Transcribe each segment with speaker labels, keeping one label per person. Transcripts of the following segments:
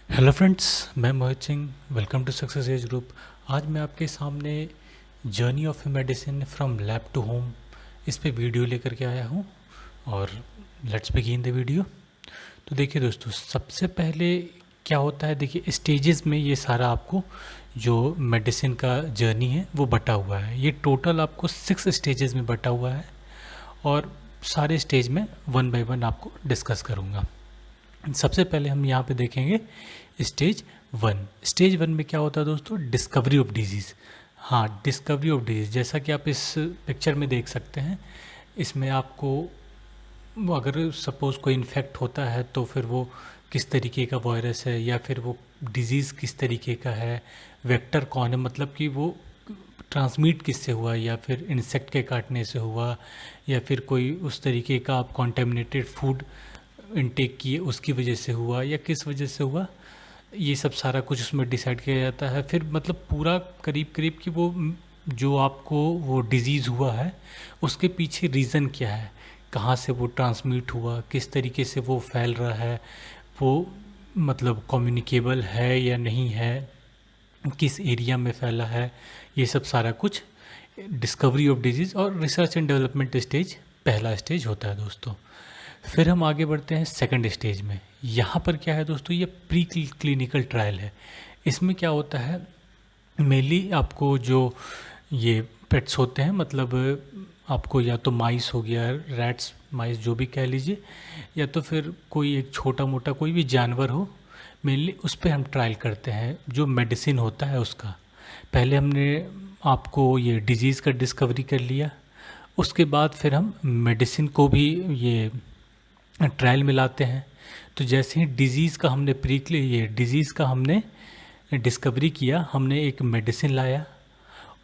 Speaker 1: Hello friends, मैं Mohit Singh. Welcome to success edge group. आज मैं आपके सामने journey of medicine from lab to home इस पे वीडियो लेकर के आया हूँ और लेट्स बिगिन द वीडियो। तो देखिए दोस्तों, सबसे पहले क्या होता है, देखिए स्टेजेस में ये सारा आपको जो मेडिसिन का जर्नी है वो बटा हुआ है। ये टोटल आपको 6 स्टेजेस में बटा हुआ है और सारे स्टेज में वन बाय वन आपको डिस्कस करूँगा। सबसे पहले हम यहाँ पे देखेंगे स्टेज वन। स्टेज वन में क्या होता है दोस्तों? Discovery of disease. हाँ, डिस्कवरी ऑफ डिजीज़, जैसा कि आप इस पिक्चर में देख सकते हैं। इसमें आपको अगर सपोज़ कोई इन्फेक्ट होता है तो फिर वो किस तरीके का वायरस है या फिर वो डिजीज़ किस तरीके का है, वेक्टर कौन है, मतलब कि वो ट्रांसमिट किससे हुआ, या फिर इंसेक्ट के काटने से हुआ, या फिर कोई उस तरीके का आप कॉन्टेमिनेटेड फूड इनटेक किए उसकी वजह से हुआ या किस वजह से हुआ। ये सब सारा कुछ उसमें डिसाइड किया जाता है। फिर मतलब पूरा करीब करीब कि वो जो आपको वो डिज़ीज़ हुआ है उसके पीछे रीज़न क्या है, कहाँ से वो ट्रांसमिट हुआ, किस तरीके से वो फैल रहा है, वो मतलब कम्युनिकेबल है या नहीं है, किस एरिया में फैला है, ये सब सारा कुछ डिस्कवरी ऑफ डिजीज़ और रिसर्च एंड डेवलपमेंट स्टेज पहला स्टेज होता है दोस्तों। फिर हम आगे बढ़ते हैं सेकंड स्टेज में। यहाँ पर क्या है दोस्तों, ये प्री क्लिनिकल ट्रायल है। इसमें क्या होता है, मेनली आपको जो ये पेट्स होते हैं, मतलब आपको या तो माइस हो गया, रैट्स, माइस जो भी कह लीजिए, या तो फिर कोई एक छोटा मोटा कोई भी जानवर हो, मेनली उस पर हम ट्रायल करते हैं जो मेडिसिन होता है उसका। पहले हमने आपको ये डिजीज़ का डिस्कवरी कर लिया, उसके बाद फिर हम मेडिसिन को भी ये ट्रायल में लाते हैं। तो जैसे ही डिज़ीज़ का हमने ये डिज़ीज़ का हमने डिस्कवरी किया, हमने एक मेडिसिन लाया,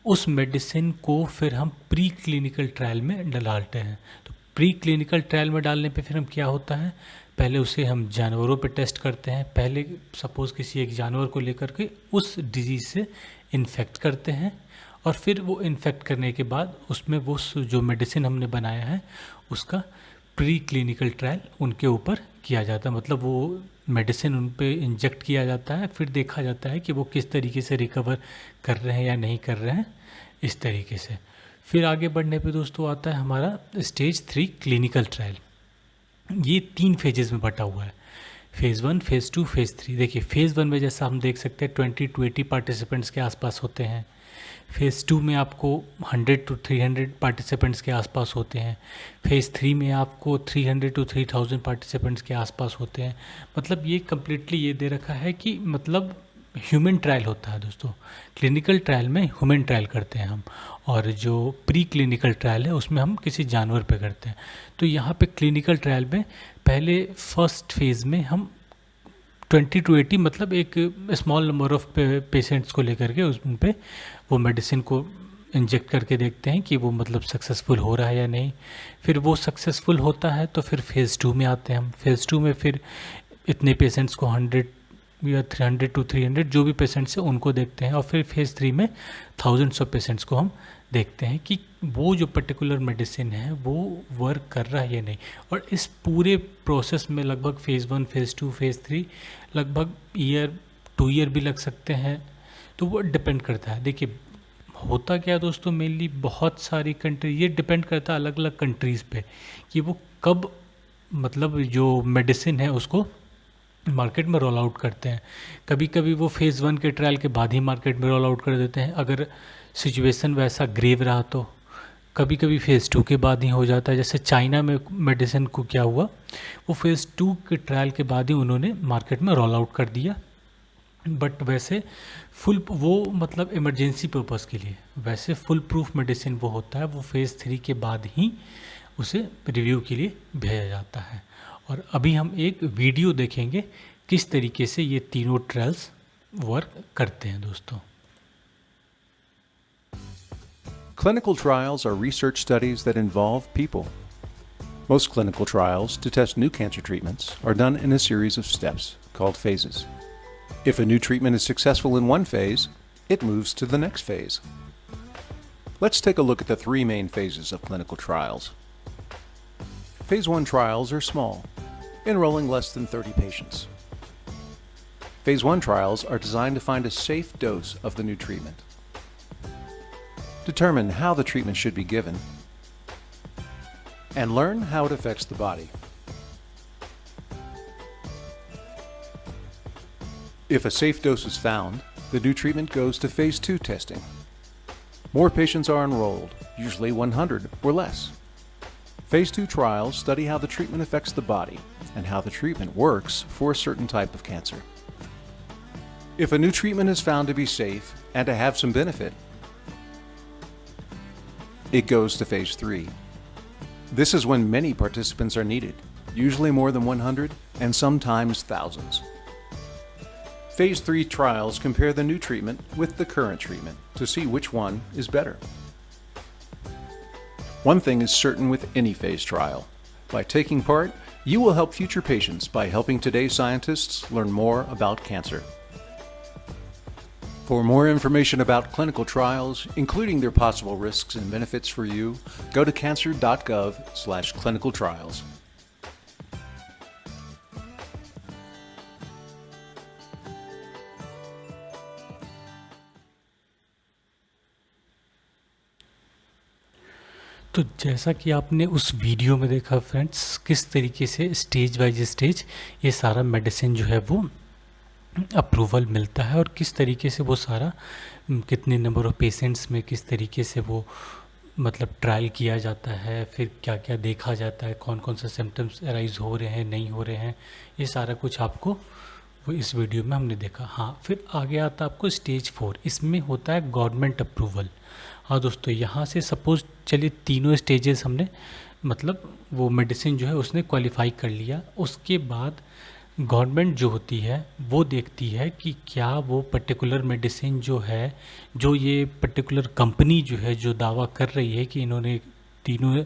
Speaker 1: उस मेडिसिन को फिर हम प्री क्लिनिकल ट्रायल में डालते हैं। तो प्री क्लिनिकल ट्रायल में डालने पे फिर हम क्या होता है, पहले उसे हम जानवरों पे टेस्ट करते हैं। पहले सपोज़ किसी एक जानवर को लेकर के उस डिज़ीज़ से इन्फेक्ट करते हैं और फिर वो इन्फेक्ट करने के बाद उसमें वो जो मेडिसिन हमने बनाया है उसका प्री क्लिनिकल ट्रायल उनके ऊपर किया जाता है। मतलब वो मेडिसिन उन पे इंजेक्ट किया जाता है, फिर देखा जाता है कि वो किस तरीके से रिकवर कर रहे हैं या नहीं कर रहे हैं, इस तरीके से। फिर आगे बढ़ने पे दोस्तों आता है हमारा स्टेज 3 क्लिनिकल ट्रायल। ये 3 फेजेस में बटा हुआ है, फेज़ 1, फेज़ 2, फेज़ 3। देखिए फेज़ 1 में जैसा हम देख सकते हैं 20 to 80 पार्टिसिपेंट्स के आसपास होते हैं। फेज़ 2 में आपको 100 to 300 पार्टिसिपेंट्स के आसपास होते हैं। फेज़ 3 में आपको 300 to 3000 पार्टिसिपेंट्स के आसपास होते हैं। मतलब ये कम्प्लीटली ये दे रखा है कि मतलब ह्यूमन ट्रायल होता है दोस्तों। क्लिनिकल ट्रायल में ह्यूमन ट्रायल करते हैं हम, और जो प्री क्लिनिकल ट्रायल है उसमें हम किसी जानवर पे करते हैं। तो यहाँ पे क्लिनिकल ट्रायल में पहले फर्स्ट फेज़ में हम 20 to 80 मतलब एक स्मॉल नंबर ऑफ पेशेंट्स को लेकर के उन पे वो मेडिसिन को इंजेक्ट करके देखते हैं कि वो मतलब सक्सेसफुल हो रहा है या नहीं। फिर वो सक्सेसफुल होता है तो फिर फेज़ 2 में आते हैं हम। फेज़ 2 में फिर इतने पेशेंट्स को 100 या 300 to 300 जो भी पेशेंट्स हैं उनको देखते हैं, और फिर फेज़ 3 में थाउजेंड्स ऑफ पेशेंट्स को हम देखते हैं कि वो जो पर्टिकुलर मेडिसिन है वो वर्क कर रहा है या नहीं। और इस पूरे प्रोसेस में लगभग फेज़ 1, फेज़ 2, फेज़ 3 लगभग ईयर 2 ईयर भी लग सकते हैं। तो वो डिपेंड करता है। देखिए होता क्या है दोस्तों, मेनली बहुत सारी कंट्री, ये डिपेंड करता है अलग अलग कंट्रीज़ पे कि वो कब मतलब जो मेडिसिन है उसको मार्केट में रोल आउट करते हैं। कभी कभी वो फेज़ 1 के ट्रायल के बाद ही मार्केट में रोल आउट कर देते हैं, अगर सिचुएशन वैसा ग्रेव रहा तो। कभी कभी फेज़ 2 के बाद ही हो जाता है। जैसे चाइना में मेडिसिन को क्या हुआ, वो फेज़ 2 के ट्रायल के बाद ही उन्होंने मार्केट में रोल आउट कर दिया। बट वैसे फुल वो मतलब इमरजेंसी पर्पस के लिए, वैसे फुल प्रूफ मेडिसिन वो होता है, वो फेज़ 3 के बाद ही उसे रिव्यू के लिए भेजा जाता है। और अभी हम एक वीडियो देखेंगे किस तरीके से ये तीनों ट्रायल्स वर्क करते हैं दोस्तों।
Speaker 2: Clinical trials are research studies that involve people. Most clinical trials to test new cancer treatments are done in a series of steps called phases. If a new treatment is successful in one phase, it moves to the next phase. Let's take a look at the 3 main phases of clinical trials. Phase 1 trials are small, enrolling less than 30 patients. Phase 1 trials are designed to find a safe dose of the new treatment, determine how the treatment should be given, and learn how it affects the body. If a safe dose is found, the new treatment goes to Phase 2 testing. More patients are enrolled, usually 100 or less. Phase 2 trials study how the treatment affects the body and how the treatment works for a certain type of cancer. If a new treatment is found to be safe and to have some benefit, it goes to Phase 3. This is when many participants are needed, usually more than 100 and sometimes thousands. Phase 3 trials compare the new treatment with the current treatment to see which one is better. One thing is certain with any phase trial. By taking part, you will help future patients by helping today's scientists learn more about cancer. For more information about clinical trials, including their possible risks and benefits for you, go to cancer.gov/clinicaltrials.
Speaker 1: तो जैसा कि आपने उस video में देखा friends, किस तरीके से स्टेज बाय स्टेज ये सारा मेडिसिन जो है वो अप्रूवल मिलता है और किस तरीके से वो सारा कितने नंबर ऑफ पेशेंट्स में किस तरीके से वो मतलब ट्रायल किया जाता है, फिर क्या क्या देखा जाता है, कौन कौन से सिम्टम्स अराइज हो रहे हैं नहीं हो रहे हैं, ये सारा कुछ आपको वो इस वीडियो में हमने देखा। हाँ, फिर आगे आता है आपको स्टेज 4, इसमें होता है गवर्नमेंट अप्रूवल। हाँ दोस्तों, यहाँ से सपोज चलिए तीनों स्टेजेस हमने मतलब वो मेडिसिन जो है उसने क्वालिफाई कर लिया, उसके बाद गवर्नमेंट जो होती है वो देखती है कि क्या वो पर्टिकुलर मेडिसिन जो है, जो ये पर्टिकुलर कंपनी जो है जो दावा कर रही है कि इन्होंने तीनों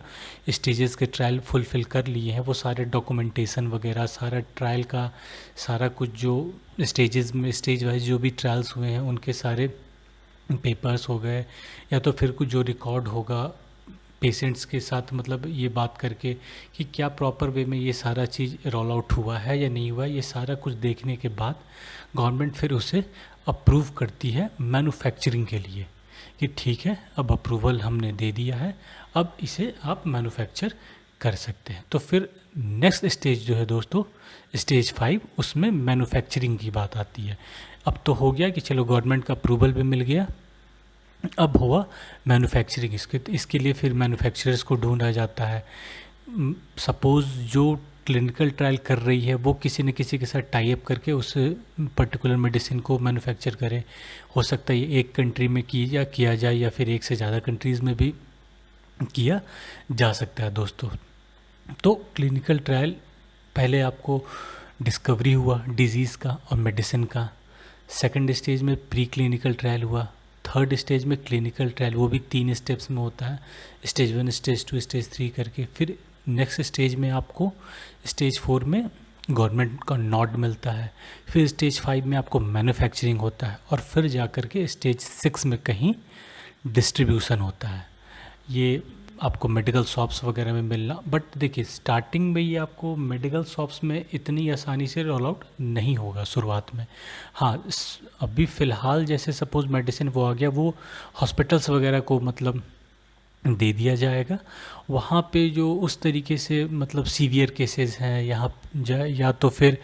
Speaker 1: स्टेजेस के ट्रायल फुलफ़िल कर लिए हैं, वो सारे डॉक्यूमेंटेशन वगैरह सारा ट्रायल का सारा कुछ जो स्टेजेस में स्टेज वाइज जो भी ट्रायल्स हुए हैं उनके सारे पेपर्स हो गए, या तो फिर कुछ जो रिकॉर्ड होगा पेशेंट्स के साथ मतलब ये बात करके कि क्या प्रॉपर वे में ये सारा चीज़ रोल आउट हुआ है या नहीं हुआ है, ये सारा कुछ देखने के बाद गवर्नमेंट फिर उसे अप्रूव करती है मैन्युफैक्चरिंग के लिए कि ठीक है, अब अप्रूवल हमने दे दिया है, अब इसे आप मैन्युफैक्चर कर सकते हैं। तो फिर नेक्स्ट स्टेज जो है दोस्तों स्टेज 5, उसमें मैन्युफैक्चरिंग की बात आती है। अब तो हो गया कि चलो गवर्नमेंट का अप्रूवल भी मिल गया, अब हुआ मैन्युफैक्चरिंग। इसके लिए फिर मैन्युफैक्चरर्स को ढूंढा जाता है। सपोज़ जो क्लिनिकल ट्रायल कर रही है वो किसी न किसी के साथ टाई अप करके उस पर्टिकुलर मेडिसिन को मैन्युफैक्चर करे। हो सकता है ये एक कंट्री में किया जाए या फिर एक से ज़्यादा कंट्रीज़ में भी किया जा सकता है दोस्तों। तो क्लिनिकल ट्रायल पहले आपको डिस्कवरी हुआ डिजीज़ का और मेडिसिन का, सेकंड स्टेज में प्री क्लिनिकल ट्रायल हुआ, थर्ड स्टेज में क्लिनिकल ट्रायल, वो भी 3 स्टेप्स में होता है, स्टेज 1 स्टेज 2 स्टेज 3 करके। फिर नेक्स्ट स्टेज में आपको स्टेज 4 में गवर्नमेंट का नॉड मिलता है, फिर स्टेज 5 में आपको मैन्युफैक्चरिंग होता है और फिर जा कर के स्टेज 6 में कहीं डिस्ट्रीब्यूशन होता है। ये आपको मेडिकल शॉप्स वगैरह में मिलना, बट देखिए स्टार्टिंग में ये आपको मेडिकल शॉप्स में इतनी आसानी से रोल आउट नहीं होगा शुरुआत में। हाँ, अभी फ़िलहाल जैसे सपोज़ मेडिसिन वो आ गया, वो हॉस्पिटल्स वगैरह को मतलब दे दिया जाएगा। वहाँ पे जो उस तरीके से मतलब सीवियर केसेस हैं यहाँ या तो फिर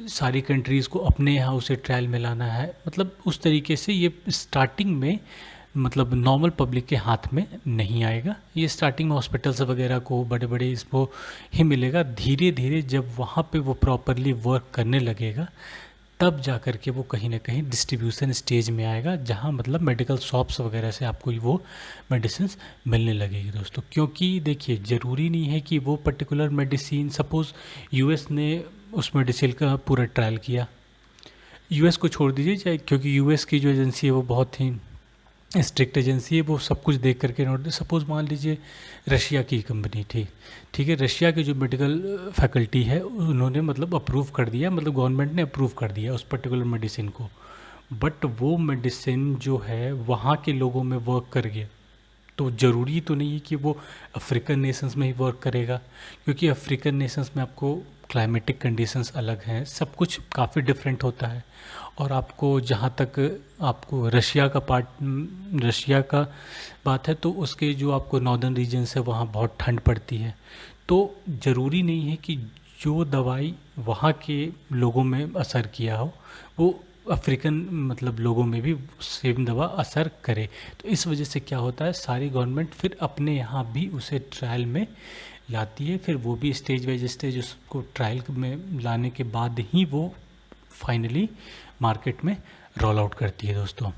Speaker 1: सारी कंट्रीज़ को अपने यहाँ उसे ट्रायल में लाना है, मतलब उस तरीके से ये स्टार्टिंग में मतलब नॉर्मल पब्लिक के हाथ में नहीं आएगा। ये स्टार्टिंग में हॉस्पिटल्स वगैरह को बड़े बड़े इसको ही मिलेगा। धीरे धीरे जब वहाँ पे वो प्रॉपरली वर्क करने लगेगा तब जा कर के वो कहीं ना कहीं डिस्ट्रीब्यूशन स्टेज में आएगा, जहाँ मतलब मेडिकल शॉप्स वगैरह से आपको वो मेडिसिन मिलने लगेगी दोस्तों। क्योंकि देखिए ज़रूरी नहीं है कि वो पर्टिकुलर मेडिसिन, सपोज़ यूएस ने उस मेडिसिन का पूरा ट्रायल किया, यूएस को छोड़ दीजिए चाहे, क्योंकि यूएस की जो एजेंसी है वो बहुत ही स्ट्रिक्ट एजेंसी है, वो सब कुछ देख करके नोट। सपोज़ मान लीजिए रशिया की कंपनी थी, ठीक है, रशिया की जो मेडिकल फैकल्टी है उन्होंने मतलब अप्रूव कर दिया, मतलब गवर्नमेंट ने अप्रूव कर दिया उस पर्टिकुलर मेडिसिन को, बट वो मेडिसिन जो है वहाँ के लोगों में वर्क कर गया तो ज़रूरी तो नहीं है कि वो अफ्रीकन नेशंस में ही वर्क करेगा, क्योंकि अफ्रीकन नेशंस में आपको क्लाइमेटिक कंडीशंस अलग हैं, सब कुछ काफ़ी डिफरेंट होता है। और आपको जहाँ तक आपको रशिया का बात है, तो उसके जो आपको नॉर्दर्न रीजन्स है वहाँ बहुत ठंड पड़ती है। तो ज़रूरी नहीं है कि जो दवाई वहाँ के लोगों में असर किया हो वो अफ्रीकन मतलब लोगों में भी सेम दवा असर करे। तो इस वजह से क्या होता है, सारी गवर्नमेंट फिर अपने यहाँ भी उसे ट्रायल में लाती है, फिर वो भी स्टेज बाई स्टेज उसको ट्रायल में लाने के बाद ही वो फाइनली मार्केट में रोल आउट करती है दोस्तों।